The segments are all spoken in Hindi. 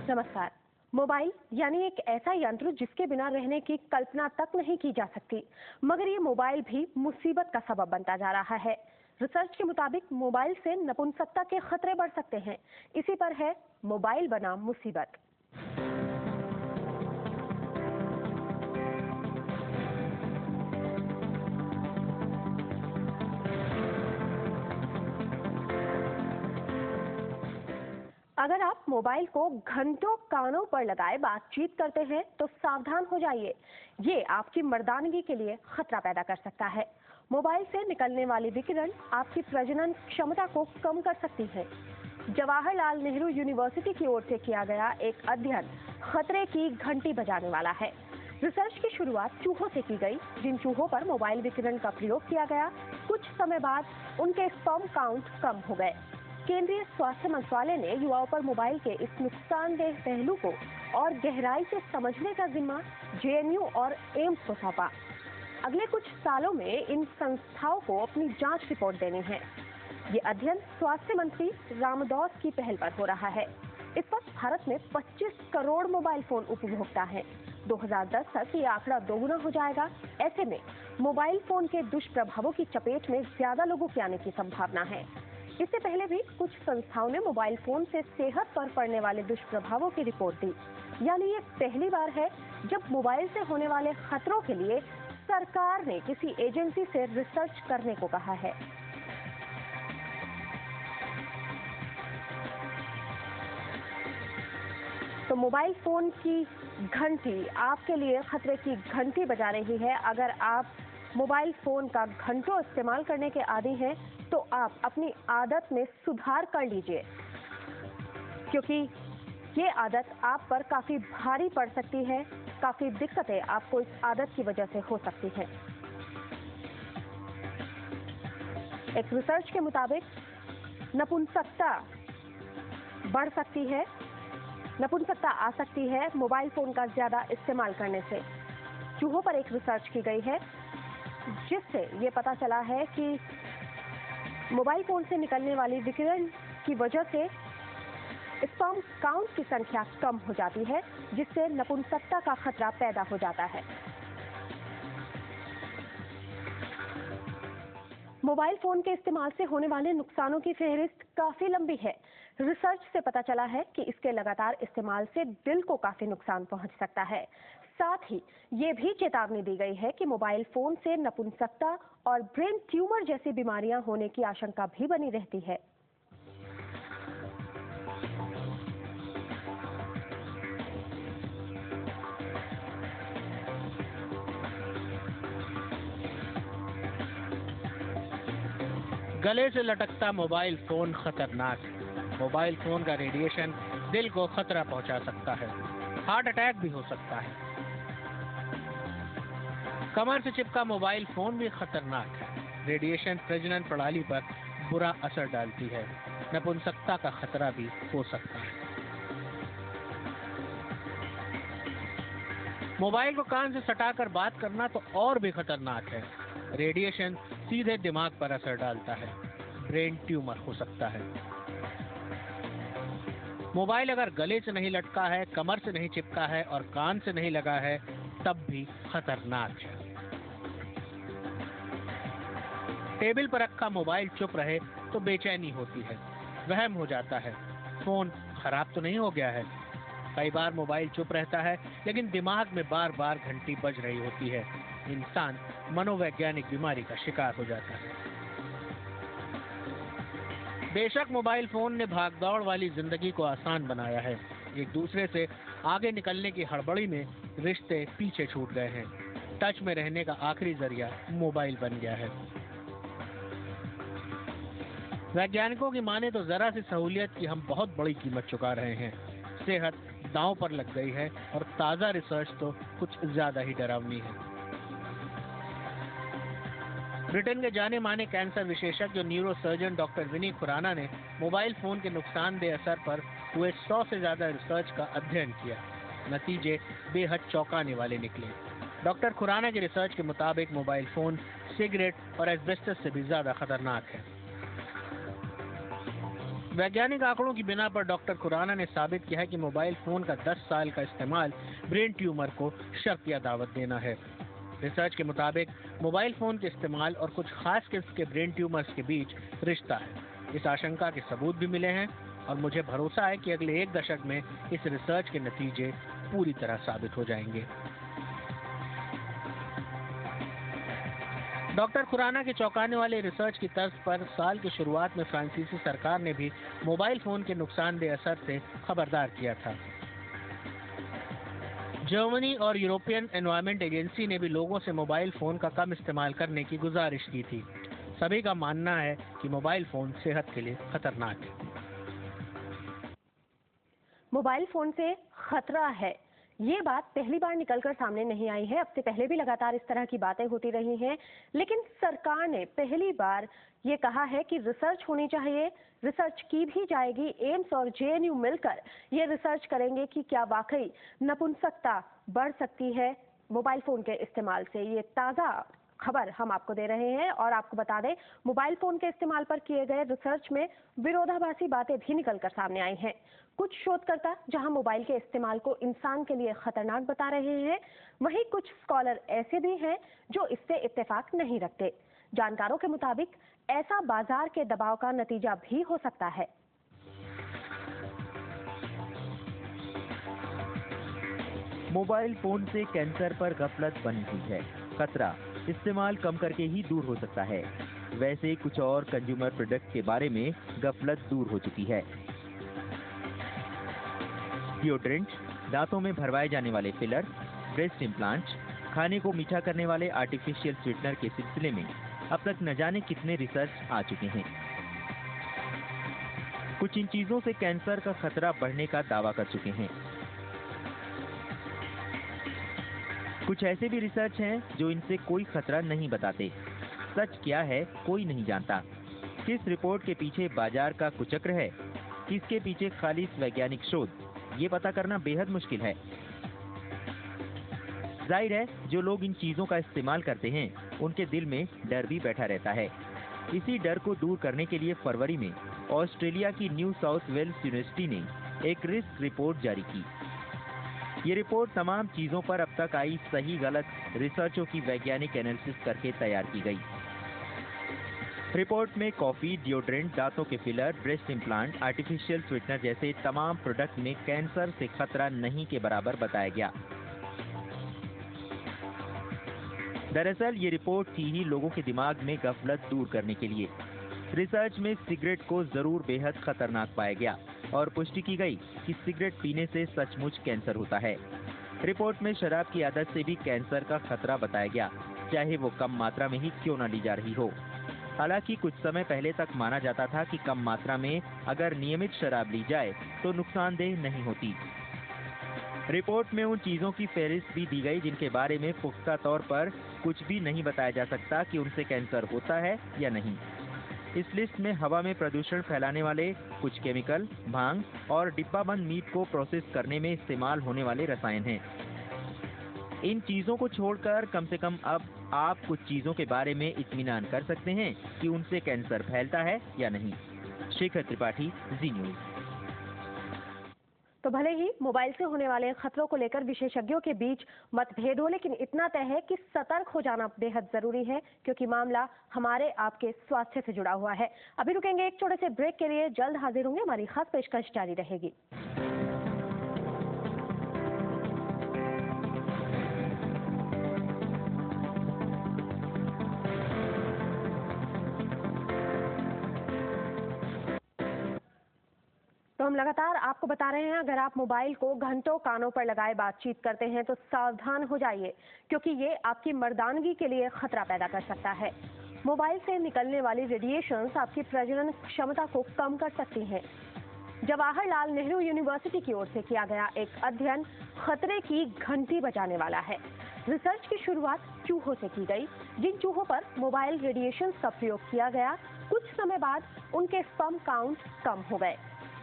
नमस्कार। मोबाइल यानी एक ऐसा यंत्र जिसके बिना रहने की कल्पना तक नहीं की जा सकती, मगर ये मोबाइल भी मुसीबत का सबब बनता जा रहा है। रिसर्च के मुताबिक मोबाइल से नपुंसकता के खतरे बढ़ सकते हैं। इसी पर है मोबाइल बनाम मुसीबत। अगर आप मोबाइल को घंटों कानों पर लगाए बातचीत करते हैं तो सावधान हो जाइए। ये आपकी मर्दानगी के लिए खतरा पैदा कर सकता है। मोबाइल से निकलने वाली विकिरण आपकी प्रजनन क्षमता को कम कर सकती है। जवाहरलाल नेहरू यूनिवर्सिटी की ओर से किया गया एक अध्ययन खतरे की घंटी बजाने वाला है। रिसर्च की शुरुआत चूहों से की गई, जिन चूहों पर मोबाइल विकिरण का प्रयोग किया गया। कुछ समय बाद उनके स्पर्म काउंट कम हो गए। केंद्रीय स्वास्थ्य मंत्रालय ने युवाओं पर मोबाइल के इस नुकसानदेह पहलू को और गहराई से समझने का जिम्मा जेएनयू और एम्स को सौंपा। अगले कुछ सालों में इन संस्थाओं को अपनी जांच रिपोर्ट देनी है। ये अध्ययन स्वास्थ्य मंत्री रामदास की पहल पर हो रहा है। इस वक्त भारत में 25 करोड़ मोबाइल फोन उपभोक्ता हैं। 2010 तक ये आंकड़ा दोगुना हो जाएगा। ऐसे में मोबाइल फोन के दुष्प्रभावों की चपेट में ज्यादा लोगों के आने की संभावना है। इससे पहले भी कुछ संस्थाओं ने मोबाइल फोन से सेहत पर पड़ने वाले दुष्प्रभावों की रिपोर्ट दी। यानी ये पहली बार है जब मोबाइल से होने वाले खतरों के लिए सरकार ने किसी एजेंसी से रिसर्च करने को कहा है। तो मोबाइल फोन की घंटी आपके लिए खतरे की घंटी बजा रही है। अगर आप मोबाइल फोन का घंटों इस्तेमाल करने के आदी हैं तो आप अपनी आदत में सुधार कर लीजिए, क्योंकि ये आदत आप पर काफी भारी पड़ सकती है। काफी दिक्कतें आपको इस आदत की वजह से हो सकती हैं। एक रिसर्च के मुताबिक नपुंसकता बढ़ सकती है, नपुंसकता आ सकती है मोबाइल फोन का ज्यादा इस्तेमाल करने से। चूहों पर एक रिसर्च की गई है जिससे ये पता चला है कि मोबाइल फोन से निकलने वाली विकिरण की वजह से स्पर्म काउंट की संख्या कम हो जाती है, जिससे नपुंसकता का खतरा पैदा हो जाता है। मोबाइल फोन के इस्तेमाल से होने वाले नुकसानों की फहरिस्त काफी लंबी है। रिसर्च से पता चला है कि इसके लगातार इस्तेमाल से दिल को काफी नुकसान पहुंच सकता है। साथ ही ये भी चेतावनी दी गई है कि मोबाइल फोन से नपुंसकता और ब्रेन ट्यूमर जैसी बीमारियां होने की आशंका भी बनी रहती है। गले से लटकता मोबाइल फोन खतरनाक है। मोबाइल फोन का रेडिएशन दिल को खतरा पहुंचा सकता है। हार्ट अटैक भी हो सकता है। कमर से चिपका मोबाइल फोन भी खतरनाक है। रेडिएशन प्रजनन प्रणाली पर बुरा असर डालती है। नपुंसकता का खतरा भी हो सकता है। मोबाइल को कान से सटाकर बात करना तो और भी खतरनाक है। रेडिएशन सीधे दिमाग पर असर डालता है। ब्रेन ट्यूमर हो सकता है। मोबाइल अगर गले से नहीं लटका है, कमर से नहीं चिपका है और कान से नहीं लगा है, तब भी खतरनाक है। टेबल पर रखा मोबाइल चुप रहे तो बेचैनी होती है, वहम हो जाता है, फोन खराब तो नहीं हो गया है। कई बार मोबाइल चुप रहता है लेकिन दिमाग में बार बार घंटी बज रही होती है। इंसान मनोवैज्ञानिक बीमारी का शिकार हो जाता है। बेशक मोबाइल फोन ने भागदौड़ वाली जिंदगी को आसान बनाया है। एक दूसरे से आगे निकलने की हड़बड़ी में रिश्ते पीछे छूट गए हैं। टच में रहने का आखिरी जरिया मोबाइल बन गया है। वैज्ञानिकों की माने तो जरा सी सहूलियत की हम बहुत बड़ी कीमत चुका रहे हैं। सेहत दांव पर लग गई है और ताजा रिसर्च तो कुछ ज्यादा ही डरावनी है। ब्रिटेन के जाने माने कैंसर विशेषज्ञ न्यूरो सर्जन डॉक्टर विनी खुराना ने मोबाइल फोन के नुकसानदेह असर पर हुए 100 से ज्यादा रिसर्च का अध्ययन किया। नतीजे बेहद चौंकाने वाले निकले। डॉक्टर खुराना की रिसर्च के मुताबिक मोबाइल फोन सिगरेट और एस्बेस्टस से भी ज्यादा खतरनाक है। वैज्ञानिक आंकड़ों की बिना पर डॉक्टर खुराना ने साबित किया है कि मोबाइल फोन का 10 साल का इस्तेमाल ब्रेन ट्यूमर को शर्त या दावत देना है। रिसर्च के मुताबिक मोबाइल फोन के इस्तेमाल और कुछ खास किस्म के ब्रेन ट्यूमर्स के बीच रिश्ता है। इस आशंका के सबूत भी मिले हैं और मुझे भरोसा है कि अगले 1 दशक में इस रिसर्च के नतीजे पूरी तरह साबित हो जाएंगे। डॉक्टर खुराना के चौंकाने वाले रिसर्च की तर्ज पर साल की शुरुआत में फ्रांसीसी सरकार ने भी मोबाइल फोन के नुकसानदेह असर से खबरदार किया था। जर्मनी और यूरोपियन एनवायरमेंट एजेंसी ने भी लोगों से मोबाइल फोन का कम इस्तेमाल करने की गुजारिश की थी। सभी का मानना है कि मोबाइल फोन सेहत के लिए खतरनाक है। मोबाइल फोन से खतरा है, ये बात पहली बार निकलकर सामने नहीं आई है। अब से पहले भी लगातार इस तरह की बातें होती रही हैं, लेकिन सरकार ने पहली बार ये कहा है कि रिसर्च होनी चाहिए, रिसर्च की भी जाएगी। एम्स और जेएनयू मिलकर ये रिसर्च करेंगे कि क्या वाकई नपुंसकता बढ़ सकती है मोबाइल फोन के इस्तेमाल से। ये ताज़ा खबर हम आपको दे रहे हैं और आपको बता दें, मोबाइल फोन के इस्तेमाल पर किए गए रिसर्च में विरोधाभासी बातें भी निकलकर सामने आई हैं। कुछ शोधकर्ता जहां मोबाइल के इस्तेमाल को इंसान के लिए खतरनाक बता रहे हैं, वहीं कुछ स्कॉलर ऐसे भी हैं जो इससे इत्तेफाक नहीं रखते। जानकारों के मुताबिक ऐसा बाजार के दबाव का नतीजा भी हो सकता है। मोबाइल फोन से कैंसर पर गफलत बनी हुई है। खतरा इस्तेमाल कम करके ही दूर हो सकता है। वैसे कुछ और कंज्यूमर प्रोडक्ट के बारे में गफलत दूर हो चुकी है। डिओड्रेंट, दांतों में भरवाए जाने वाले फिलर, ब्रेस्ट इम्प्लांट, खाने को मीठा करने वाले आर्टिफिशियल स्वीटनर के सिलसिले में अब तक न जाने कितने रिसर्च आ चुके हैं। कुछ इन चीजों से कैंसर का खतरा बढ़ने का दावा कर चुके हैं। कुछ ऐसे भी रिसर्च हैं जो इनसे कोई खतरा नहीं बताते। सच क्या है कोई नहीं जानता। किस रिपोर्ट के पीछे बाजार का कुचक्र है, किसके पीछे खालिस वैज्ञानिक शोध, ये पता करना बेहद मुश्किल है। जाहिर है, जो लोग इन चीजों का इस्तेमाल करते हैं उनके दिल में डर भी बैठा रहता है। इसी डर को दूर करने के लिए फरवरी में ऑस्ट्रेलिया की न्यू साउथ वेल्स यूनिवर्सिटी ने एक रिस्क रिपोर्ट जारी की। ये रिपोर्ट तमाम चीजों पर अब तक आई सही गलत रिसर्चों की वैज्ञानिक एनालिसिस करके तैयार की गई। रिपोर्ट में कॉफी, डिओड्रेंट, दांतों के filler, breast implant, artificial sweetener जैसे तमाम प्रोडक्ट में कैंसर से खतरा नहीं के बराबर बताया गया। दरअसल ये रिपोर्ट थी ही लोगों के दिमाग में गफलत दूर करने के लिए। रिसर्च में सिगरेट को जरूर बेहद खतरनाक पाया गया और पुष्टि की गई कि सिगरेट पीने से सचमुच कैंसर होता है। रिपोर्ट में शराब की आदत से भी कैंसर का खतरा बताया गया, चाहे वो कम मात्रा में ही क्यों न ली जा रही हो। हालांकि कुछ समय पहले तक माना जाता था कि कम मात्रा में अगर नियमित शराब ली जाए तो नुकसानदेह नहीं होती। रिपोर्ट में उन चीजों की फहरिस्त भी दी गई जिनके बारे में पुख्ता तौर पर कुछ भी नहीं बताया जा सकता कि उनसे कैंसर होता है या नहीं। इस लिस्ट में हवा में प्रदूषण फैलाने वाले कुछ केमिकल, भांग और डिब्बाबंद मीट को प्रोसेस करने में इस्तेमाल होने वाले रसायन हैं। इन चीजों को छोड़कर कम से कम अब आप कुछ चीजों के बारे में इत्मीनान कर सकते हैं कि उनसे कैंसर फैलता है या नहीं। शेखर त्रिपाठी, जी न्यूज। तो भले ही मोबाइल से होने वाले खतरों को लेकर विशेषज्ञों के बीच मतभेद हो, लेकिन इतना तय है कि सतर्क हो जाना बेहद जरूरी है, क्योंकि मामला हमारे आपके स्वास्थ्य से जुड़ा हुआ है। अभी रुकेंगे एक छोटे से ब्रेक के लिए, जल्द हाजिर होंगे, हमारी खास पेशकश जारी रहेगी। तो हम लगातार आपको बता रहे हैं, अगर आप मोबाइल को घंटों कानों पर लगाए बातचीत करते हैं तो सावधान हो जाइए, क्योंकि ये आपकी मर्दानगी के लिए खतरा पैदा कर सकता है। मोबाइल से निकलने वाली रेडिएशंस आपकी प्रजनन क्षमता को कम कर सकती हैं। जवाहरलाल नेहरू यूनिवर्सिटी की ओर से किया गया एक अध्ययन खतरे की घंटी बजाने वाला है। रिसर्च की शुरुआत चूहों से की गई। जिन चूहों पर मोबाइल रेडिएशंस का प्रयोग किया गया, कुछ समय बाद उनके स्पर्म काउंट कम हो गए।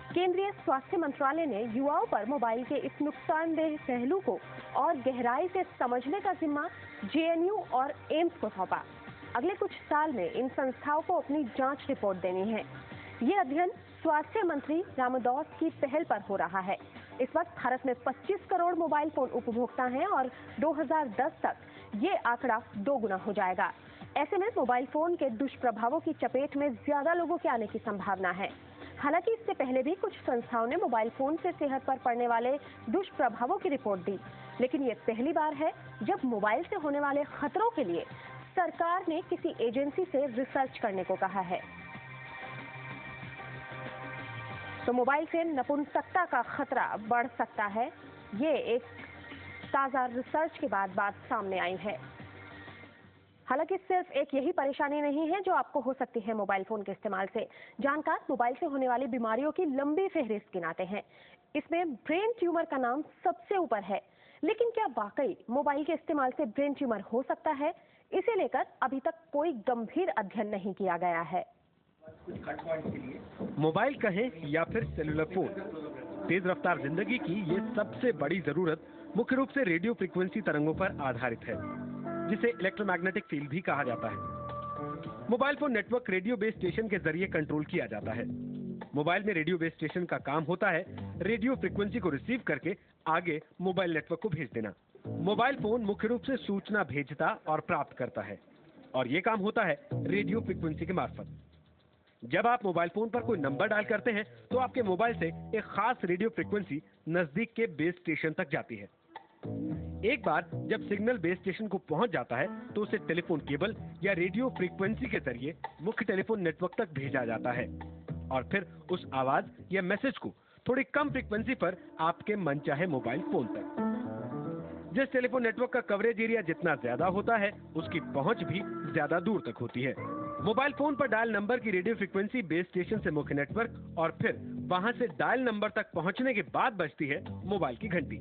केंद्रीय स्वास्थ्य मंत्रालय ने युवाओं पर मोबाइल के इस नुकसानदेह पहलू को और गहराई से समझने का जिम्मा जेएनयू और एम्स को सौंपा। अगले कुछ साल में इन संस्थाओं को अपनी जांच रिपोर्ट देनी है। ये अध्ययन स्वास्थ्य मंत्री रामदास की पहल पर हो रहा है। इस वक्त भारत में 25 करोड़ मोबाइल फोन उपभोक्ता हैं और 2010 तक ये आंकड़ा 2 गुना हो जाएगा। ऐसे में मोबाइल फोन के दुष्प्रभावों की चपेट में ज्यादा लोगों के आने की संभावना है। हालांकि इससे पहले भी कुछ संस्थाओं ने मोबाइल फोन से सेहत पर पड़ने वाले दुष्प्रभावों की रिपोर्ट दी, लेकिन ये पहली बार है जब मोबाइल से होने वाले खतरों के लिए सरकार ने किसी एजेंसी से रिसर्च करने को कहा है। तो मोबाइल से नपुंसकता का खतरा बढ़ सकता है, ये एक ताजा रिसर्च के बाद बात सामने आई है। हालांकि सिर्फ एक यही परेशानी नहीं है जो आपको हो सकती है मोबाइल फोन के इस्तेमाल से। जानकार मोबाइल से होने वाली बीमारियों की लंबी फहरिस्त गिनाते हैं। इसमें ब्रेन ट्यूमर का नाम सबसे ऊपर है। लेकिन क्या वाकई मोबाइल के इस्तेमाल से ब्रेन ट्यूमर हो सकता है? इसे लेकर अभी तक कोई गंभीर अध्ययन नहीं किया गया है। मोबाइल कहें या फिर सेलुलर फोन, तेज रफ्तार जिंदगी की ये सबसे बड़ी जरूरत मुख्य रूप से रेडियो फ्रीक्वेंसी तरंगों पर आधारित है, जिसे इलेक्ट्रोमैग्नेटिक फील्ड भी कहा जाता है। Mobile phone network radio base station के जरिए कंट्रोल किया जाता है। मोबाइल में रेडियो बेस स्टेशन का काम होता है रेडियो फ्रीक्वेंसी को रिसीव करके आगे मोबाइल नेटवर्क को भेज देना। मोबाइल फोन मुख्य रूप से सूचना भेजता और प्राप्त करता है, और ये काम होता है रेडियो फ्रीक्वेंसी के मार्फत। जब आप मोबाइल फोन पर कोई नंबर डायल करते हैं तो आपके मोबाइल से एक खास रेडियो फ्रीक्वेंसी नजदीक के बेस स्टेशन तक जाती है। एक बार जब सिग्नल बेस स्टेशन को पहुंच जाता है तो उसे टेलीफोन केबल या रेडियो फ्रीक्वेंसी के जरिए मुख्य टेलीफोन नेटवर्क तक भेजा जाता है, और फिर उस आवाज या मैसेज को थोड़ी कम फ्रीक्वेंसी पर आपके मनचाहे मोबाइल फोन तक। जिस टेलीफोन नेटवर्क का कवरेज एरिया जितना ज्यादा होता है, उसकी पहुंच भी ज्यादा दूर तक होती है। मोबाइल फोन पर डायल नंबर की रेडियो फ्रीक्वेंसी बेस स्टेशन से मुख्य नेटवर्क और फिर वहां से डायल नंबर तक पहुंचने के बाद बजती है मोबाइल की घंटी,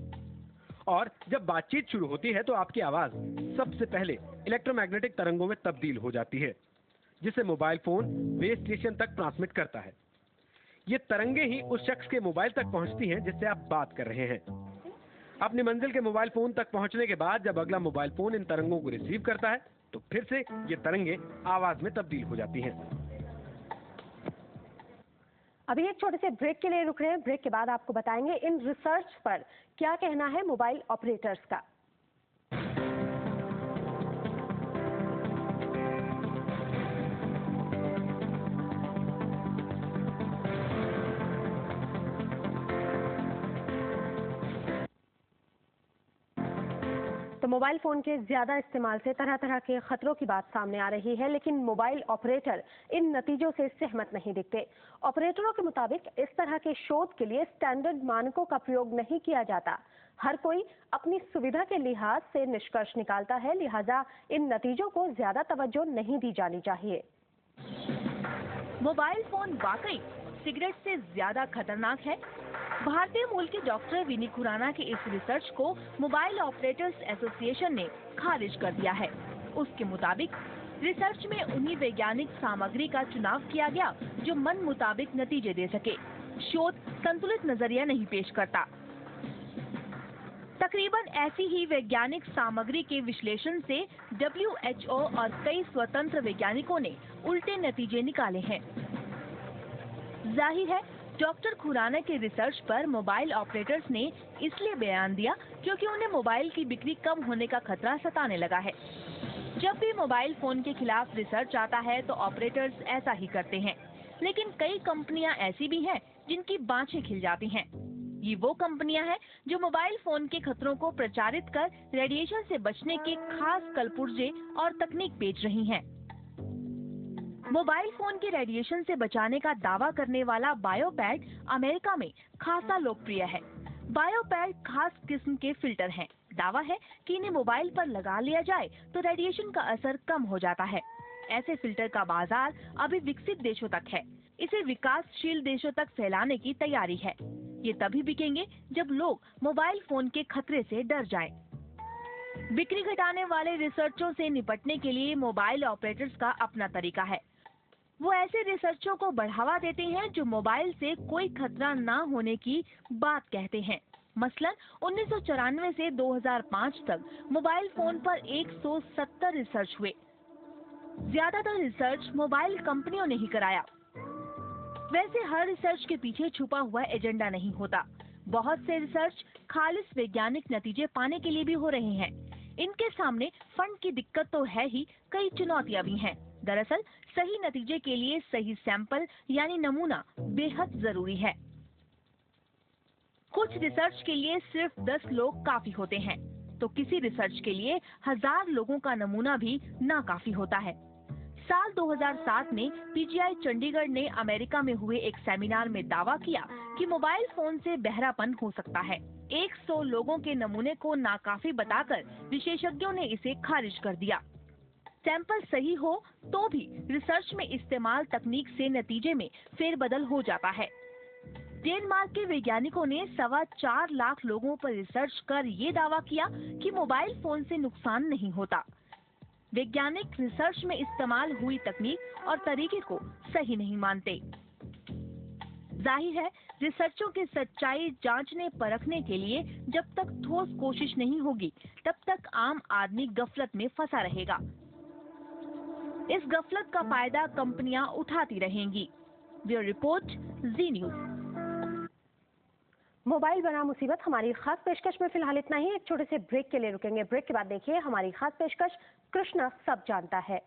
और जब बातचीत शुरू होती है तो आपकी आवाज सबसे पहले इलेक्ट्रोमैग्नेटिक तरंगों में तब्दील हो जाती है, जिसे मोबाइल फोन बेस स्टेशन तक ट्रांसमिट करता है। ये तरंगे ही उस शख्स के मोबाइल तक पहुंचती हैं जिससे आप बात कर रहे हैं। अपनी मंजिल के मोबाइल फोन तक पहुंचने के बाद जब अगला मोबाइल फोन इन तरंगों को रिसीव करता है तो फिर से ये तरंगे आवाज में तब्दील हो जाती हैं। अभी एक छोटे से ब्रेक के लिए रुक रहे हैं। ब्रेक के बाद आपको बताएंगे इन रिसर्च पर क्या कहना है मोबाइल ऑपरेटर्स का। तो मोबाइल फोन के ज्यादा इस्तेमाल से तरह तरह के खतरों की बात सामने आ रही है, लेकिन मोबाइल ऑपरेटर इन नतीजों से सहमत नहीं दिखते। ऑपरेटरों के मुताबिक इस तरह के शोध के लिए स्टैंडर्ड मानकों का प्रयोग नहीं किया जाता। हर कोई अपनी सुविधा के लिहाज से निष्कर्ष निकालता है, लिहाजा इन नतीजों को ज्यादा तवज्जो नहीं दी जानी चाहिए। मोबाइल फोन वाकई सिगरेट से ज्यादा खतरनाक है? भारतीय मूल के डॉक्टर विनी खुराना की इस रिसर्च को मोबाइल ऑपरेटर्स एसोसिएशन ने खारिज कर दिया है। उसके मुताबिक रिसर्च में उन्हीं वैज्ञानिक सामग्री का चुनाव किया गया जो मन मुताबिक नतीजे दे सके। शोध संतुलित नजरिया नहीं पेश करता। तकरीबन ऐसी ही वैज्ञानिक सामग्री के विश्लेषण से WHO और कई स्वतंत्र वैज्ञानिकों ने उल्टे नतीजे निकाले हैं। जाहिर है डॉक्टर खुराना के रिसर्च पर मोबाइल ऑपरेटर्स ने इसलिए बयान दिया क्योंकि उन्हें मोबाइल की बिक्री कम होने का खतरा सताने लगा है। जब भी मोबाइल फोन के खिलाफ रिसर्च आता है तो ऑपरेटर्स ऐसा ही करते हैं, लेकिन कई कंपनियां ऐसी भी हैं जिनकी बाँछें खिल जाती हैं। ये वो कंपनियां हैं जो मोबाइल फोन के खतरों को प्रचारित कर रेडिएशन से बचने के खास कलपुर्जे और तकनीक बेच रही हैं। मोबाइल फोन के रेडिएशन से बचाने का दावा करने वाला बायोपैड अमेरिका में खासा लोकप्रिय है। बायोपैड खास किस्म के फिल्टर हैं। दावा है कि इन्हें मोबाइल पर लगा लिया जाए तो रेडिएशन का असर कम हो जाता है। ऐसे फिल्टर का बाजार अभी विकसित देशों तक है। इसे विकासशील देशों तक फैलाने की तैयारी है। ये तभी बिकेंगे जब लोग मोबाइल फोन के खतरे से डर जाएं। बिक्री घटाने वाले रिसर्चों से निपटने के लिए मोबाइल ऑपरेटर्स का अपना तरीका है। वो ऐसे रिसर्चों को बढ़ावा देते हैं जो मोबाइल से कोई खतरा ना होने की बात कहते हैं। मसलन 1994 से 2005 तक मोबाइल फोन पर 170 रिसर्च हुए। ज्यादातर रिसर्च मोबाइल कंपनियों ने ही कराया। वैसे हर रिसर्च के पीछे छुपा हुआ एजेंडा नहीं होता। बहुत से रिसर्च खालिस वैज्ञानिक नतीजे पाने के लिए भी हो रहे हैं। इनके सामने फंड की दिक्कत तो है ही, कई चुनौतियां भी हैं। दरअसल सही नतीजे के लिए सही सैंपल यानी नमूना बेहद जरूरी है। कुछ रिसर्च के लिए सिर्फ 10 लोग काफी होते हैं, तो किसी रिसर्च के लिए 1000 लोगों का नमूना भी नाकाफी होता है। साल 2007 में पीजीआई चंडीगढ़ ने अमेरिका में हुए एक सेमिनार में दावा किया कि मोबाइल फोन से बहरापन हो सकता है। 100 लोगों के नमूने को नाकाफी बताकर विशेषज्ञों ने इसे खारिज कर दिया। सैंपल सही हो तो भी रिसर्च में इस्तेमाल तकनीक से नतीजे में फेरबदल हो जाता है। डेनमार्क के वैज्ञानिकों ने 4.25 लाख लोगों पर रिसर्च कर ये दावा किया कि मोबाइल फोन से नुकसान नहीं होता। वैज्ञानिक रिसर्च में इस्तेमाल हुई तकनीक और तरीके को सही नहीं मानते। जाहिर है, रिसर्चों की सच्चाई जांचने परखने के लिए जब तक ठोस कोशिश नहीं होगी, तब तक आम आदमी गफलत में फंसा रहेगा। इस गफलत का फायदा कंपनियां उठाती रहेंगी। ब्यूरो रिपोर्ट, जी न्यूज। मोबाइल बना मुसीबत हमारी खास पेशकश में फिलहाल इतना ही। एक छोटे से ब्रेक के लिए रुकेंगे। ब्रेक के बाद देखिए हमारी खास पेशकश कृष्णा सब जानता है।